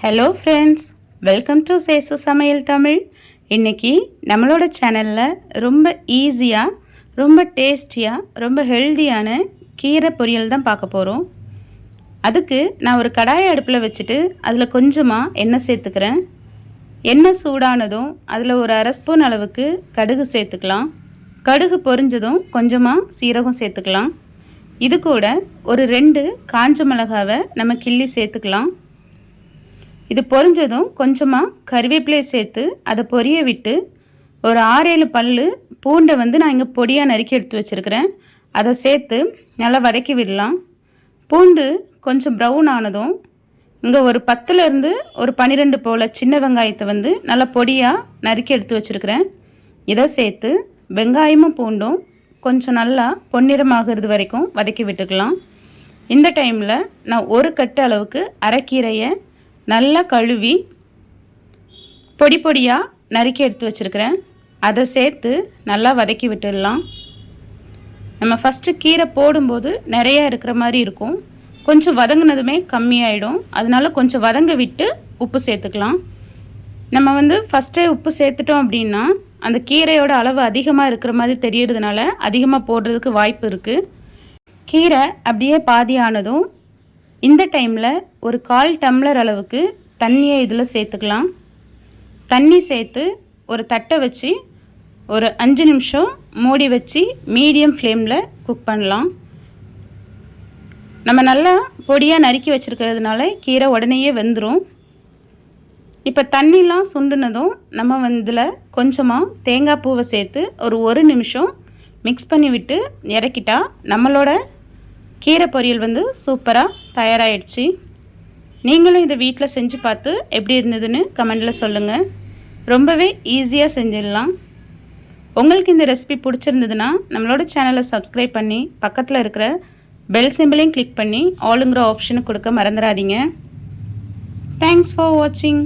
Hello friends, welcome to சேசு சமையல் தமிழ். இன்றைக்கி நம்மளோட சேனலில் ரொம்ப ஈஸியாக, ரொம்ப டேஸ்டியாக, ரொம்ப ஹெல்தியான கீரை பொரியல் தான் பார்க்க போகிறோம். அதுக்கு நான் ஒரு கடாயை அடுப்பில் வச்சுட்டு அதில் கொஞ்சமாக எண்ணெய் சேர்த்துக்கிறேன். எண்ணெய் சூடானதும் அதில் ஒரு அரை ஸ்பூன் அளவுக்கு கடுகு சேர்த்துக்கலாம். கடுகு பொரிஞ்சதும் கொஞ்சமாக சீரகம் சேர்த்துக்கலாம். இது கூட ஒரு 2 காஞ்ச மிளகாவை நம்ம கிள்ளி சேர்த்துக்கலாம். இது பொரிஞ்சதும் கொஞ்சமாக கறிவேப்பிலையை சேர்த்து அதை பொரிய விட்டு ஒரு 6-7 பல் பூண்டை நான் இங்கே பொடியாக நறுக்கி எடுத்து வச்சுருக்கிறேன். அதை சேர்த்து நல்லா வதக்கி விடலாம். பூண்டு கொஞ்சம் ப்ரௌன் ஆனதும் இங்கே ஒரு 10லேருந்து ஒரு 12 போல் சின்ன வெங்காயத்தை நல்லா பொடியாக நறுக்கி எடுத்து வச்சுருக்கிறேன். இதை சேர்த்து வெங்காயமும் பூண்டும் கொஞ்சம் நல்லா பொன்னிறமாகிறது வரைக்கும் வதக்கி விட்டுக்கலாம். இந்த டைமில் நான் ஒரு கட்டு அளவுக்கு அரைக்கீரையை நல்லா கழுவி பொடி பொடியாக நறுக்கி எடுத்து வச்சுருக்கிறேன். அதை சேர்த்து நல்லா வதக்கி விட்டுடலாம். நம்ம ஃபஸ்ட்டு கீரை போடும்போது நிறையா இருக்கிற மாதிரி இருக்கும். கொஞ்சம் வதங்கினதுமே கம்மியாயிடும். அதனால கொஞ்சம் வதங்க விட்டு உப்பு சேர்த்துக்கலாம். நம்ம ஃபஸ்ட்டே உப்பு சேர்த்துட்டோம் அப்படின்னா அந்த கீரையோட அளவு அதிகமாக இருக்கிற மாதிரி தெரியறதுனால அதிகமாக போடுறதுக்கு வாய்ப்பு இருக்குது. கீரை அப்படியே பாதி ஆனதும் இந்த டைமில் ஒரு 1/4 டம்ளர் அளவுக்கு தண்ணியை இதில் சேர்த்துக்கலாம். தண்ணி சேர்த்து ஒரு தட்டை வச்சு ஒரு 5 நிமிஷம் மூடி வச்சு மீடியம் ஃப்ளேமில் குக் பண்ணலாம். நம்ம நல்லா பொடியாக நறுக்கி வச்சுருக்கிறதுனால கீரை உடனேயே வெந்துடும். இப்போ தண்ணிலாம் சுண்டுனதும் நம்ம இதில் கொஞ்சமாக தேங்காய் பூவை சேர்த்து ஒரு 1 நிமிஷம் மிக்ஸ் பண்ணி விட்டு இறக்கிட்டா நம்மளோட கீரை பொரியல் சூப்பராக தயாராகிடுச்சு. நீங்களும் இதை வீட்டில் செஞ்சு பார்த்து எப்படி இருந்ததுன்னு கமெண்டில் சொல்லுங்கள். ரொம்பவே ஈஸியாக செஞ்சிடலாம். உங்களுக்கு இந்த ரெசிபி பிடிச்சிருந்ததுன்னா நம்மளோட சேனலை சப்ஸ்கிரைப் பண்ணி பக்கத்தில் இருக்கிற பெல் சிம்பிளையும் கிளிக் பண்ணி ஆளுங்கிற ஆப்ஷனை கொடுக்க மறந்துடாதீங்க. தேங்க்ஸ் ஃபார் வாட்சிங்.